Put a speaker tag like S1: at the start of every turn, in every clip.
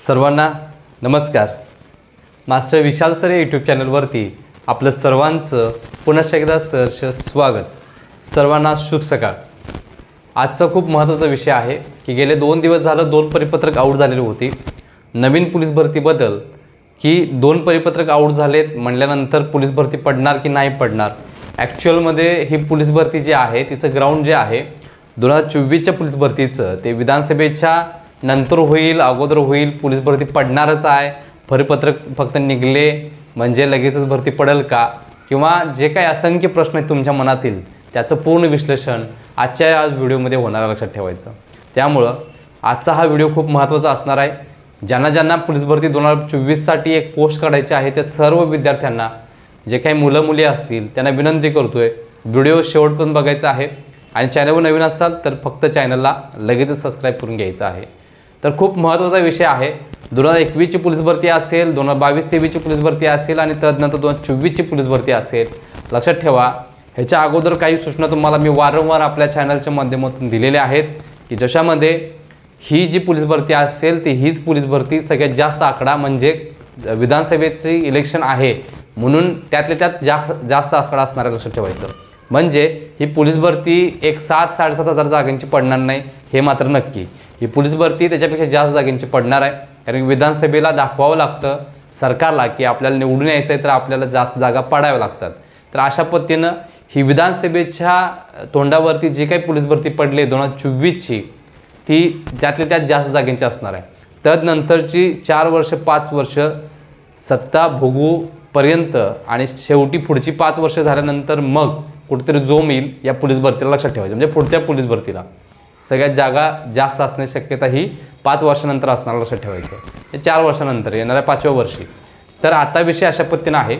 S1: सर्वांना नमस्कार। मास्टर विशाल sir YouTube चॅनलवरती आपलं सर्वांचं पुन्हा एकदा सहर्ष स्वागत। सर्वांना शुभ सकाळ। आजचा खूप महत्त्वाचा विषय आहे की गेले 2 दिवस झालं 2 परिपत्रक आउट झालेली होती नवीन पोलीस भरतीबद्दल, की 2 परिपत्रक आउट झालेत म्हणल्यानंतर पोलीस भरती पडणार की नाही पडणार। ॲक्च्युअलमध्ये ही पोलीस भरती जी आहे तिचं ग्राउंड जे आहे 2024च्या पोलीस भरतीचं ते विधानसभेच्या नंतर होईल, अगोदर होईल, पोलीस भरती पडणारच आहे। परिपत्रक फक्त निघले म्हणजे लगेचच भरती पडेल का, किंवा जे काही असंख्य प्रश्न आहेत तुमच्या मनातील त्याचं पूर्ण विश्लेषण आजच्या या व्हिडिओमध्ये होणार लक्षात ठेवायचं। त्यामुळं आजचा हा व्हिडिओ खूप महत्त्वाचा असणार आहे। ज्यांना पोलीस भरती 2024साठी एक पोस्ट काढायची आहे त्या सर्व विद्यार्थ्यांना, जे काही मुलं मुली असतील त्यांना विनंती करतोय व्हिडिओ शेवटपर्यंत बघायचा आहे आणि चॅनलवर नवीन असाल तर फक्त चॅनलला लगेचच सबस्क्राईब करून घ्यायचं आहे। तर खूप महत्त्वाचा विषय आहे। 2021ची पोलीस भरती असेल, 2022-23ची पोलीस भरती असेल आणि त्यानंतर 2024ची पोलीस भरती असेल। लक्षात ठेवा, ह्याच्या अगोदर काही सूचना तुम्हाला मी वारंवार आपल्या चॅनलच्या माध्यमातून दिलेल्या आहेत की ज्याच्यामध्ये ही जी पोलीस भरती असेल ती हीच पोलीस भरती सगळ्यात जास्त आकडा, म्हणजे विधानसभेची इलेक्शन आहे म्हणून त्यातल्या त्यात जास्त आकडा असणार आहे लक्षात ठेवायचं। म्हणजे ही पोलीस भरती एक 7-7.5 हजार जागांची पडणार नाही हे मात्र नक्की। ही पोलीस भरती त्याच्यापेक्षा जास्त जागांची पडणार आहे, कारण विधानसभेला दाखवावं लागतं सरकारला की आपल्याला निवडून यायचं आहे तर आपल्याला जास्त जागा पाडाव्या लागतात। तर अशा पद्धतीनं ही विधानसभेच्या तोंडावरती जी काही पोलीस भरती पडली 2024ची ती त्यातल्या त्यात जास्त जागांची असणार आहे। त्यानंतरची 4 वर्ष 5 वर्ष सत्ता भोगूपर्यंत आणि शेवटी पुढची 5 वर्ष झाल्यानंतर मग कुठेतरी जोम येईल या पोलीस भरतीला लक्षात ठेवायचं। म्हणजे पुढच्या पोलीस भरतीला सगळ्यात जागा जास्त असण्याची शक्यता ही 5 वर्षानंतर असणार लक्षात ठेवायचं। हे 4 वर्षानंतर येणाऱ्या 5व्या वर्षी। तर आता विषय अशा पद्धतीनं आहे,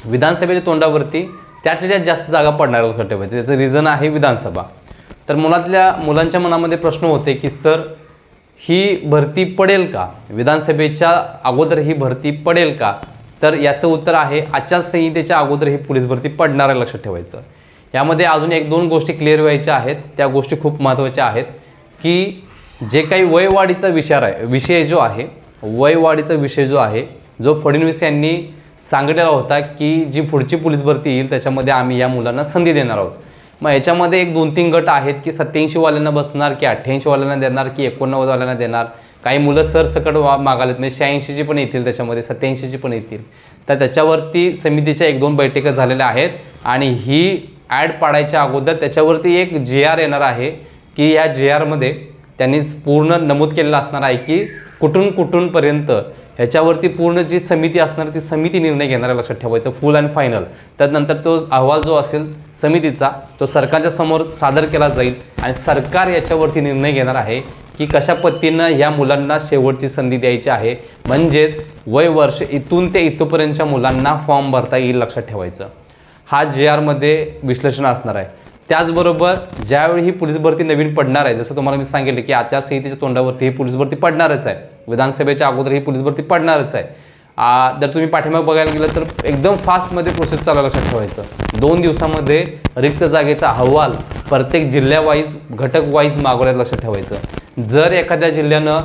S1: विधानसभेच्या तोंडावरती त्यातल्या त्यात जास्त जागा पडणार लक्षात ठेवायचं। त्याचं रिझन आहे विधानसभा। तर मुलांच्या मनामध्ये प्रश्न होते की सर ही भरती पडेल का, विधानसभेच्या अगोदर ही भरती पडेल का? तर याचं उत्तर आहे आचारसंहितेच्या अगोदर ही पोलीस भरती पडणार आहे लक्षात ठेवायचं। यामध्ये अजून 1-2 गोष्टी क्लिअर व्हायच्या आहेत, त्या गोष्टी खूप महत्त्वाच्या आहेत की जे काही वयवाढीचा विषय जो आहे वयवाढीचा विषय जो आहे जो फडणवीस यांनी सांगितलेला होता की जी पुढची पोलीस भरती येईल त्याच्यामध्ये आम्ही या मुलांना संधी देणार आहोत। मग याच्यामध्ये 1-2-3 गट आहेत की 87 वाल्यांना बसणार की 88 वाल्यांना देणार की 89 वाल्यांना देणार। काही मुलं सरसकट मागालेत, म्हणजे 86ची पण येतील, त्याच्यामध्ये 87ची पण येतील। तर त्याच्यावरती समितीच्या 1-2 बैठका झालेल्या आहेत आणि ही ॲड पाडायच्या अगोदर त्याच्यावरती एक JR येणार आहे की या JRमध्ये त्यांनी पूर्ण नमूद केलेलं असणार आहे की कुठूनपर्यंत ह्याच्यावरती पूर्ण जी समिती असणार ती समिती निर्णय घेणार आहे लक्षात ठेवायचं, फुल अँड फायनल। त्यानंतर तो अहवाल जो असेल समितीचा तो सरकारच्या समोर सादर केला जाईल आणि सरकार याच्यावरती निर्णय घेणार आहे की कशा पद्धतीनं ह्या मुलांना शेवटची संधी द्यायची आहे। म्हणजेच वय वर्ष इथून ते इथपर्यंतच्या मुलांना फॉर्म भरता येईल लक्षात ठेवायचं। हा JRमध्ये विश्लेषण असणार आहे। त्याचबरोबर ज्यावेळी ही पोलीस भरती नवीन पडणार आहे, जसं तुम्हाला मी सांगितलं की आचारसंहितेच्या तोंडावरती ही पोलीस भरती पडणारच आहे, विधानसभेच्या अगोदर ही पोलीस भरती पडणारच आहे। जर तुम्ही पाठीमागे बघायला गेलं तर एकदम फास्टमध्ये प्रोसेस चालू लक्षात ठेवायचं। 2 दिवसामध्ये रिक्त जागेचा अहवाल प्रत्येक जिल्ह्यावाईज घटक वाईज मागवण्यात लक्षात ठेवायचं। जर एखाद्या जिल्ह्यानं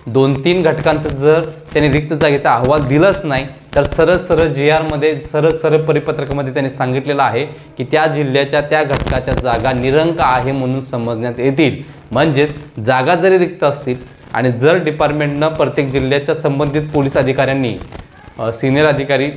S1: 2-3 घटकांचं जर त्यांनी रिक्त जागेचा अहवाल दिलाच नाही तर सरळ JRमध्ये सरळ परिपत्रकामध्ये त्यांनी सांगितलेलं आहे की त्या जिल्ह्याच्या त्या घटकाच्या जागा निरंक आहे म्हणून समजण्यात येतील। म्हणजेच जागा जरी रिक्त असतील आणि जर डिपार्टमेंटनं प्रत्येक जिल्ह्याच्या संबंधित पोलीस अधिकाऱ्यांनी सिनियर अधिकारी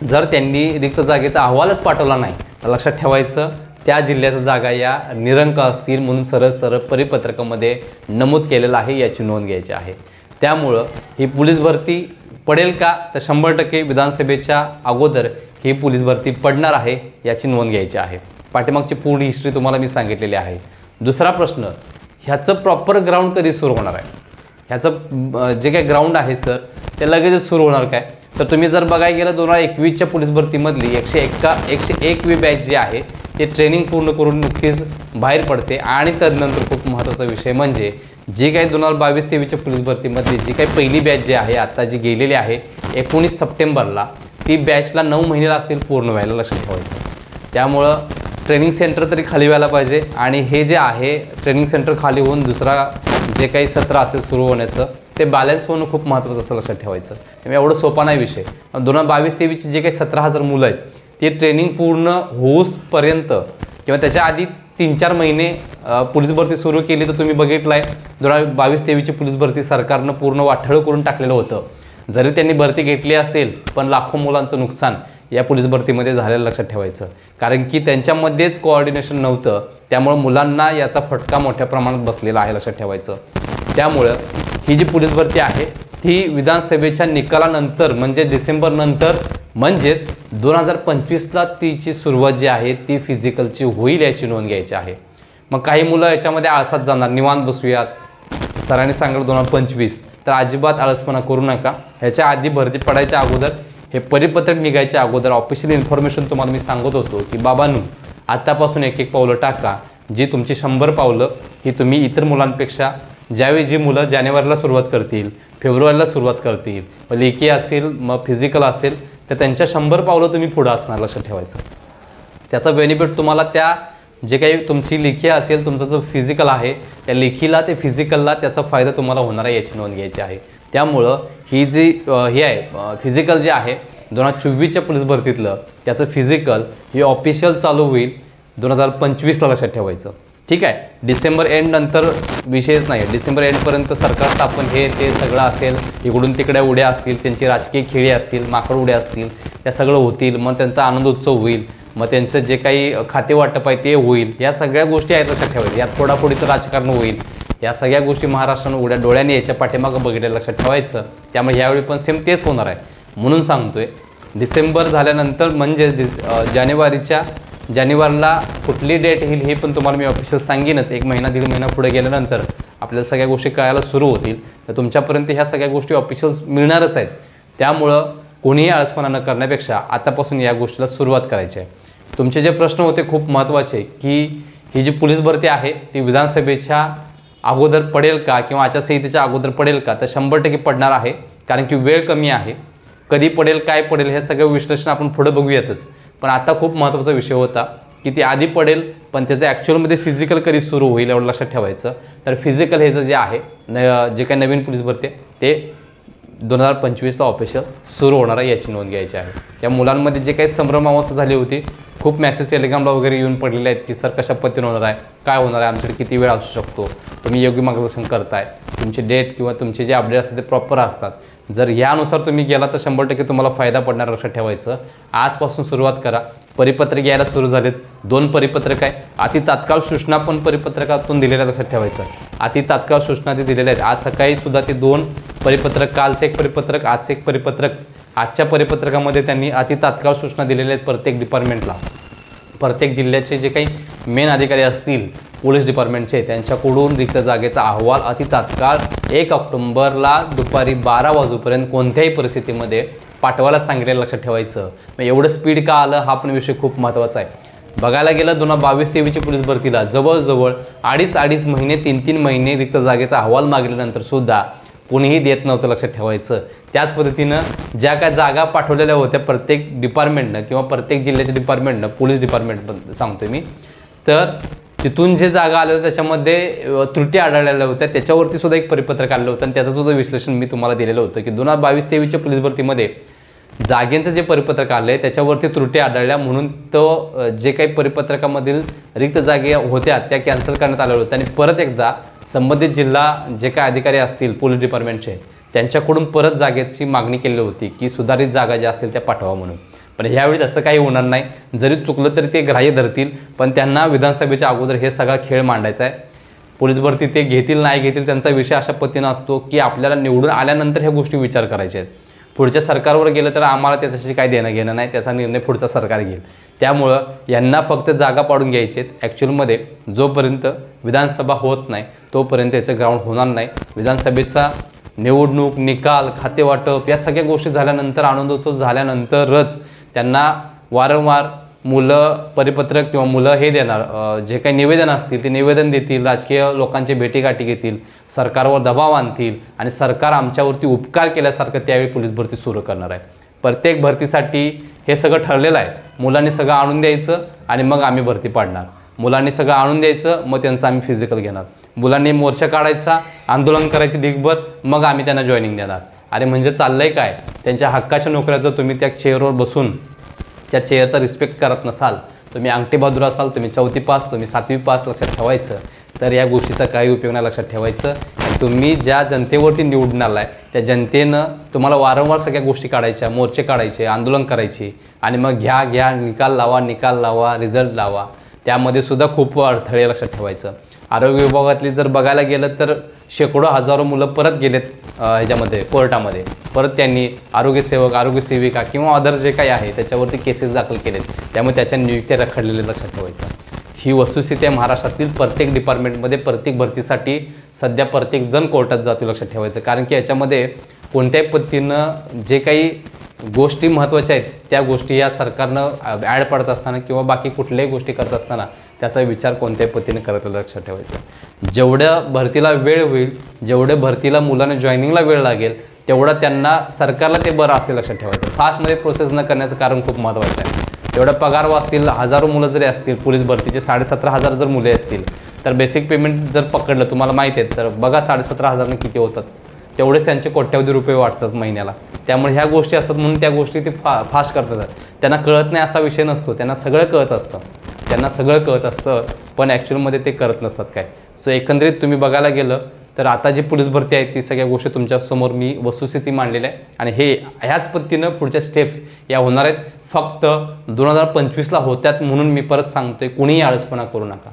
S1: जर त्यांनी रिक्त जागेचा अहवालच पाठवला नाही तर लक्षात ठेवायचं त्या जिल्ह्याच्या जागा या निरंक असतील म्हणून सरळ परिपत्रकामध्ये नमूद केलेलं आहे, याची नोंद घ्यायची आहे। त्यामुळं ही पोलीस भरती पडेल का, तर 100% विधानसभेच्या अगोदर ही पोलीस भरती पडणार आहे याची नोंद घ्यायची आहे। पाठीमागची पूर्ण हिस्ट्री तुम्हाला मी सांगितलेली आहे। दुसरा प्रश्न, ह्याचं प्रॉपर ग्राउंड कधी सुरू होणार आहे? ह्याचं जे काही ग्राउंड आहे सर ते लगेचच सुरू होणार काय? तर तुम्ही जर बघायला गेलं 2021च्या पोलीस भरतीमधली 101वी बॅच जी आहे ते ट्रेनिंग पूर्ण करून नुकतीच बाहेर पडते। आणि त्यानंतर खूप महत्त्वाचा विषय म्हणजे जी काही 2022-23च्या पोलीस भरतीमधली जी काही पहिली बॅच जी आहे आता जी गेलेली आहे 19 सप्टेंबरला, ती बॅचला 9 महिने लागतील पूर्ण व्हायला लक्षात ठेवायचं। त्यामुळं ट्रेनिंग सेंटर तरी खाली व्हायला पाहिजे आणि हे जे आहे ट्रेनिंग सेंटर खाली होऊन दुसरा जे काही सत्र असेल सुरू होण्याचं ते बॅलन्स होणं खूप महत्त्वाचं असं लक्षात ठेवायचं. त्यामुळे एवढं सोपा नाही विषय. 2022-23ची जे काही 17,000 मुलं आहेत ते ट्रेनिंग पूर्ण होऊसपर्यंत किंवा त्याच्या आधी 3-4 महिने पोलीस भरती सुरू केली तर तुम्ही बघितलं आहे 2022-23ची पोलीस भरती सरकारनं पूर्ण वाठळं करून टाकलेलं होतं. जरी त्यांनी भरती घेतली असेल पण लाखो मुलांचं नुकसान या पोलीस भरतीमध्ये झालेलं लक्षात ठेवायचं. कारण की त्यांच्यामध्येच कोऑर्डिनेशन नव्हतं, त्यामुळं मुलांना याचा फटका मोठ्या प्रमाणात बसलेला आहे लक्षात ठेवायचं. त्यामुळं ही जी पोलीस भरती आहे ती विधानसभेच्या निकालानंतर म्हणजे डिसेंबरनंतर म्हणजेच 2025ला तिची सुरुवात जी आहे ती फिजिकलची होईल याची नोंद घ्यायची आहे. मग काही मुलं याच्यामध्ये आळसात जाणार, निवांत बसूयात, सरांनी सांगितलं 2025, तर अजिबात आळसपणा करू नका. ह्याच्या आधी भरती पडायच्या अगोदर हे परिपत्रक निघायच्या अगोदर ऑफिशियल इन्फॉर्मेशन तुम्हाला मी सांगत होतो की बाबांनो आत्तापासून एक एक पावलं टाका. जी तुमची 100 पावलं ही तुम्ही इतर मुलांपेक्षा ज्यावेळी जी मुलं जानेवारीला सुरुवात करतील, फेब्रुवारीला सुरुवात करतील, मग लेखी असेल मग फिजिकल असेल तर त्यांच्या 100 पावलं तुम्ही पुढं असणार लक्षात ठेवायचं. त्याचा बेनिफिट तुम्हाला त्या जे काही तुमची लेखी असेल, तुमचा जो फिजिकल आहे त्या लेखीला ते फिजिकलला त्याचा फायदा तुम्हाला होणार आहे याची नोंद घ्यायची आहे. त्यामुळं ही जी हे आहे फिजिकल जे आहे 2024च्या पोलीस भरतीतलं त्याचं फिजिकल हे ऑफिशियल चालू होईल 2025ला लक्षात ठेवायचं. ठीक आहे. डिसेंबर एंड नंतर विषयच नाही. डिसेंबर एंडपर्यंत सरकार स्थापन हे ते सगळं असेल, इकडून तिकडे उड्या असतील, त्यांची राजकीय खेळी असतील, माकड उड्या असतील, त्या सगळं होतील. मग त्यांचा आनंद उत्सव होईल, मग त्यांचं जे काही खाते वाटप आहे ते होईल. या सगळ्या गोष्टी आहेत लक्षात ठेवायचं. यात फोडाफोडीचं राजकारण होईल. या सगळ्या गोष्टी महाराष्ट्रानं उड्या डोळ्याने याच्या पाठीमागं बघितलं लक्षात ठेवायचं. त्यामुळे यावेळी पण सेम तेच होणार आहे. म्हणून सांगतोय डिसेंबर झाल्यानंतर म्हणजे जानेवारीला कुठली डेट येईल हे पण तुम्हाला मी ऑफिशियल सांगेनच. 1 महिना 1.5 महिना पुढे गेल्यानंतर आपल्याला सगळ्या गोष्टी कळायला सुरू होतील. तर तुमच्यापर्यंत ह्या सगळ्या गोष्टी ऑफिशियल मिळणारच आहेत. त्यामुळं कोणीही आळसपणा न करण्यापेक्षा आतापासून या गोष्टीला सुरुवात करायची आहे. तुमचे जे प्रश्न होते खूप महत्त्वाचे की ही जी पोलीस भरती आहे ती विधानसभेच्या अगोदर पडेल का किंवा आचारसंहितेच्या अगोदर पडेल का, तर 100% पडणार आहे. कारण की वेळ कमी आहे. कधी पडेल काय पडेल हे सगळं विश्लेषण आपण पुढे बघूयातच. पण आता खूप महत्त्वाचा विषय होता की ती आधी पडेल पण त्याचं ॲक्च्युअलमध्ये फिजिकल कधी सुरू होईल एवढं लक्षात ठेवायचं. तर फिजिकल हे जे आहे जे काही नवीन पोलीस भरती आहे ते 2025ला ऑफिशियल सुरू होणार आहे याची नोंद घ्यायची आहे. या मुलांमध्ये जे काही संभ्रमावस्था झाली होती, खूप मेसेज टेलिग्रामला वगैरे येऊन पडलेले आहेत की सर कशा पद्धतीने होणार आहे, काय होणार आहे, आमच्याकडे किती वेळ असू शकतो, तुम्ही योग्य मार्गदर्शन करताय, तुमची डेट किंवा तुमचे जे अपडेट असतात ते प्रॉपर असतात. जर यानुसार तुम्ही गेला तर 100% तुम्हाला फायदा पडणार लक्षात ठेवायचं. आजपासून सुरुवात करा. परिपत्रक यायला सुरू झालेत. 2 परिपत्रक आहे. अति तात्काळ सूचना पण परिपत्रकातून दिलेल्या लक्षात ठेवायचं. अति तात्काळ सूचना ते दिलेल्या आहेत. आज सकाळी सुद्धा ते 2 परिपत्रक, कालचं एक परिपत्रक, आजचं एक परिपत्रक. आजच्या परिपत्रकामध्ये त्यांनी अति तात्काळ सूचना दिलेल्या आहेत प्रत्येक डिपार्टमेंटला. प्रत्येक जिल्ह्याचे जे काही मेन अधिकारी असतील पोलीस डिपार्टमेंटचे त्यांच्याकडून रिक्त जागेचा अहवाल अति तात्काळ 1 ऑक्टोबरला दुपारी 12 वाजेपर्यंत कोणत्याही परिस्थितीमध्ये पाठवायला सांगितलेलं लक्षात ठेवायचं. मग एवढं स्पीड का आलं हा पण विषय खूप महत्त्वाचा आहे. बघायला गेलं 2022-23ची पोलीस भरतीला जवळजवळ 2.5 महिने 3 महिने रिक्त जागेचा अहवाल मागल्यानंतर सुद्धा कोणीही देत नव्हतं लक्षात ठेवायचं. त्याच पद्धतीनं ज्या काय जागा पाठवलेल्या होत्या प्रत्येक डिपार्टमेंटनं किंवा प्रत्येक जिल्ह्याच्या डिपार्टमेंटनं, पोलीस डिपार्टमेंट सांगतोय मी, तर तिथून जे जागा आल्या होत्या त्याच्यामध्ये त्रुटी आढळलेल्या होत्या. त्याच्यावरती सुद्धा एक परिपत्रक आलं होतं आणि त्याचं सुद्धा विश्लेषण मी तुम्हाला दिलेलं होतं की 2022-23च्या पोलीस भरतीमध्ये जागेंचं जे परिपत्रक आलं आहे त्याच्यावरती त्रुटी आढळल्या म्हणून तो जे काही परिपत्रकामधील रिक्त जागे होत्या त्या कॅन्सल करण्यात आल्या होत्या आणि परत एकदा संबंधित जिल्हा जे काही अधिकारी असतील पोलीस डिपार्टमेंटचे त्यांच्याकडून परत जागेची मागणी केली होती की सुधारित जागा ज्या असतील त्या पाठवा म्हणून. पण ह्यावेळी असं काही होणार नाही. जरी चुकलं तरी ते ग्राह्य धरतील, पण त्यांना विधानसभेच्या अगोदर हे सगळा खेळ मांडायचा आहे. पोलीस भरती ते घेतील नाही घेतील त्यांचा विषय अशा पद्धतीनं असतो की आपल्याला निवडून आल्यानंतर ह्या गोष्टी विचार करायच्या आहेत. पुढच्या सरकारवर गेलं तर आम्हाला त्याच्याशी काही देणं घेणं नाही, त्याचा निर्णय पुढचा सरकार घेईल. त्यामुळं यांना फक्त जागा पाडून घ्यायचे आहेत. ॲक्च्युअलमध्ये जोपर्यंत विधानसभा होत नाही तोपर्यंत याचं ग्राउंड होणार नाही. विधानसभेचा निवडणूक, निकाल, खातेवाटप या सगळ्या गोष्टी झाल्यानंतर, आनंदोत्सव झाल्यानंतरच त्यांना वारंवार मुलं परिपत्रक किंवा मुलं हे देणार, जे काही निवेदन असतील ते निवेदन देतील, राजकीय लोकांचे भेटीगाठी घेतील, सरकारवर दबाव आणतील आणि सरकार आमच्यावरती उपकार केल्यासारखं त्यावेळी पोलीस भरती सुरू करणार आहे. प्रत्येक भरतीसाठी हे सगळं ठरलेलं आहे. मुलांनी सगळं आणून द्यायचं आणि मग आम्ही भरती पाडणार. मुलांनी सगळं आणून द्यायचं, मग त्यांचं आम्ही फिजिकल घेणार. मुलांनी मोर्चा काढायचा, आंदोलन करायची दिगभर, मग आम्ही त्यांना जॉईनिंग देणार. अरे म्हणजे चाललंय काय? त्यांच्या हक्काच्या नोकऱ्या जर तुम्ही त्या चेअरवर बसून त्या चेअरचा रिस्पेक्ट करत नसाल, तुम्ही अंगठी बहादूर असाल, तुम्ही 4थी पास, तुम्ही 7वी पास, लक्षात ठेवायचं. तर या गोष्टीचा काही उपयोग नाही, लक्षात ठेवायचं. तुम्ही ज्या जनतेवरती निवडून आलाय त्या जनतेनं तुम्हाला वारंवार सगळ्या गोष्टी काढायच्या, मोर्चे काढायचे, आंदोलन करायची आणि मग घ्या निकाल लावा, रिझल्ट लावा. त्यामध्ये सुद्धा खूप अडथळे, लक्षात ठेवायचं. आरोग्य विभागातली जर बघायला गेलं तर शेकडो हजारो मुलं परत गेलेत ह्याच्यामध्ये कोर्टामध्ये. परत त्यांनी आरोग्यसेवक, आरोग्यसेविका किंवा अदर जे काही आहे त्याच्यावरती केसेस दाखल केलेत. त्यामुळे त्याच्या नियुक्त्या रखडलेल्या, लक्षात ठेवायचं. ही वस्तुस्थिती आहे महाराष्ट्रातील प्रत्येक डिपार्टमेंटमध्ये. प्रत्येक भरतीसाठी सध्या प्रत्येकजण कोर्टात जातो, लक्षात ठेवायचं. कारण की याच्यामध्ये कोणत्याही पद्धतीनं जे काही गोष्टी महत्त्वाच्या आहेत त्या गोष्टी या सरकारनं ॲड पडत असताना किंवा बाकी कुठल्याही गोष्टी करत असताना त्याचा विचार कोणत्याही पद्धतीने करत, लक्षात ठेवायचं. जेवढ्या भरतीला वेळ होईल, जेवढे भरतीला मुलांना जॉईनिंगला वेळ लागेल, तेवढं त्यांना सरकारला ते बरं असेल, लक्षात ठेवायचं. फास्टमध्ये प्रोसेस न करण्याचं कारण खूप महत्त्वाचं आहे. तेवढा पगार वाचतील, हजारो मुलं जरी असतील, पोलीस भरतीचे 17,500 जर मुले असतील तर बेसिक पेमेंट जर पकडलं, तुम्हाला माहिती आहे, तर बघा 17,500 किती होतात. तेवढेच त्यांचे कोट्यावधी रुपये वाटतात महिन्याला. त्यामुळे ह्या गोष्टी असतात म्हणून त्या गोष्टी ते फास्ट करतात. त्यांना कळत नाही असा विषय नसतो, त्यांना सगळं कळत असतं, पण ॲक्च्युअलमध्ये ते करत नसतात काय. सो एकंदरीत तुम्ही बघायला गेलं तर आता जी पोलीस भरती आहे ती सगळ्या गोष्टी तुमच्यासमोर मी वस्तुस्थिती मांडलेल्या आहे आणि ह्याच पद्धतीनं पुढच्या स्टेप्स या होणार आहेत. फक्त 2025ला होत्यात म्हणून मी परत सांगतोय, कुणीही आळसपणा करू नका.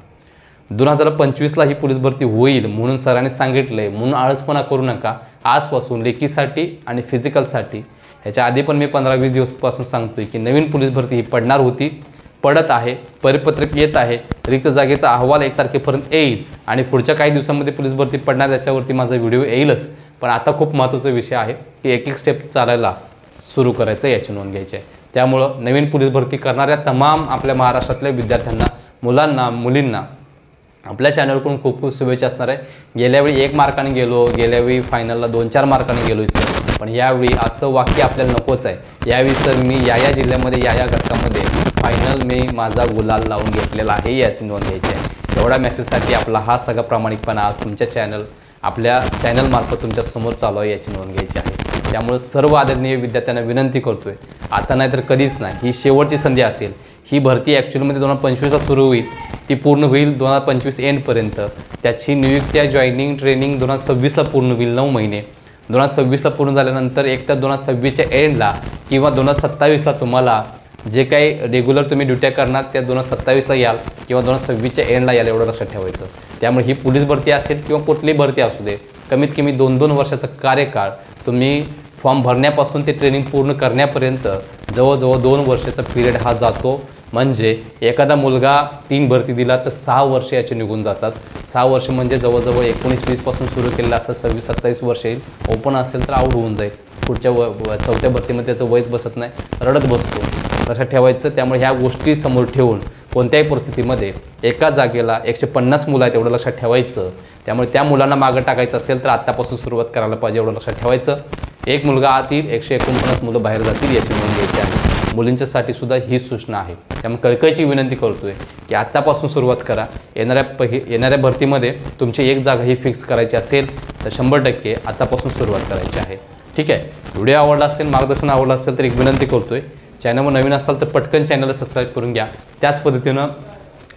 S1: 2025ला ही पोलीस भरती होईल म्हणून सरांनी सांगितलं आहे म्हणून आळसपणा करू नका. आजपासून लेखीसाठी आणि फिजिकलसाठी, ह्याच्या आधी पण मी 15-20 दिवसापासून सांगतोय की नवीन पोलीस भरती ही पडणार होती, पडत आहे, परिपत्रक येत आहे, रिक्त जागेचा अहवाल 1 तारखेपर्यंत येईल आणि पुढच्या काही दिवसांमध्ये पोलीस भरती पडणार, त्याच्यावरती माझा व्हिडिओ येईलच. पण आता खूप महत्त्वाचा विषय आहे की एक स्टेप चालायला सुरू करायचं, याची नोंद घ्यायची आहे. त्यामुळं नवीन पोलीस भरती करणाऱ्या तमाम आपल्या महाराष्ट्रातल्या विद्यार्थ्यांना, मुलांना, मुलींना आपल्या चॅनलकडून खूप खूप शुभेच्छा असणार आहे. गेल्यावेळी 1 मार्काने गेलो, गेल्यावेळी फायनलला 2-4 मार्काने गेलो सर, पण यावेळी असं वाक्य आपल्याला नकोच आहे. यावेळी सर मी या जिल्ह्यामध्ये या घटकामध्ये फायनल मी माझा गुलाल लावून घेतलेला आहे, याची नोंद घ्यायची आहे. एवढ्या मेसेजसाठी आपला हा सगळा प्रामाणिकपणा आज आपल्या चॅनलमार्फत तुमच्या समोर चालू आहे, याची नोंद घ्यायची आहे. त्यामुळे सर्व आदरणीय विद्यार्थ्यांना विनंती करतोय, आता नाही तर कधीच नाही, ही शेवटची संधी असेल. ही भरती ॲक्च्युअलमध्ये 2025ला सुरू होईल, ती पूर्ण होईल 2025 एंडपर्यंत. त्याची नियुक्त्या, जॉईनिंग, ट्रेनिंग 2026ला पूर्ण होईल, 9 महिने. 2026ला पूर्ण झाल्यानंतर एक तर 2026च्या एंडला किंवा 2027ला तुम्हाला जे काही रेग्युलर तुम्ही ड्युट्या करणार त्या 2027ला याल किंवा 2026च्या एंडला याल, एवढं लक्षात ठेवायचं. त्यामुळे ही पोलीस भरती असेल किंवा कुठलीही भरती असू दे, कमीत कमी 2-2 वर्षाचा कार्यकाळ तुम्ही फॉर्म भरण्यापासून ते ट्रेनिंग पूर्ण करण्यापर्यंत जवळजवळ 2 वर्षाचा पिरियड हा जातो. म्हणजे एखादा मुलगा 3 भरती दिला तर 6 वर्ष याचे निघून जातात. 6 वर्ष म्हणजे जवळजवळ 19-20 पासून सुरू केलेलं असं 26-27 वर्ष येईल. ओपन असेल तर आऊट होऊन जाईल. पुढच्या 4थ्या भरतीमध्ये त्याचं वयच बसत नाही, रडत बसतो, लक्षात ठेवायचं. त्यामुळे ह्या गोष्टी समोर ठेवून कोणत्याही परिस्थितीमध्ये एका जागेला 150 मुलं आहेत, एवढं लक्षात ठेवायचं. त्यामुळे त्या मुलांना मागं टाकायचं असेल तर आत्तापासून सुरुवात करायला पाहिजे, एवढं लक्षात ठेवायचं. 1 मुलगा आत येईल, 149 मुलं बाहेर जातील, याची नोंद घ्यायची आहे. मुलींच्यासाठी सुद्धा हीच सूचना आहे. त्यामुळे कळकळीची विनंती करतोय की आत्तापासून सुरुवात करा. येणाऱ्या भरतीमध्ये तुमची एक जागा ही फिक्स करायची असेल तर 100% आत्तापासून सुरुवात करायची आहे. ठीक आहे. व्हिडिओ आवडला असेल, मार्गदर्शन आवडलं असेल तर एक विनंती करतोय, चॅनलवर नवीन असाल तर पटकन चॅनलला सबस्क्राईब करून घ्या. त्याच पद्धतीनं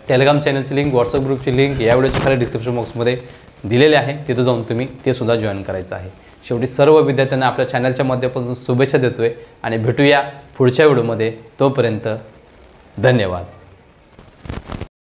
S1: टेलिग्राम चॅनलची लिंक, व्हॉट्सअप ग्रुपची लिंक या व्हिडिओच्या खाली डिस्क्रिप्शन बॉक्समध्ये दिलेले आहे, तिथं जाऊन तुम्ही ते सुद्धा जॉईन करायचं आहे. शेवटी सर्व विद्यार्थ्यांना आपल्या चॅनलच्या माध्यमातून शुभेच्छा देतोय आणि भेटूया पुढच्या व्हिडिओमध्ये. तोपर्यंत धन्यवाद.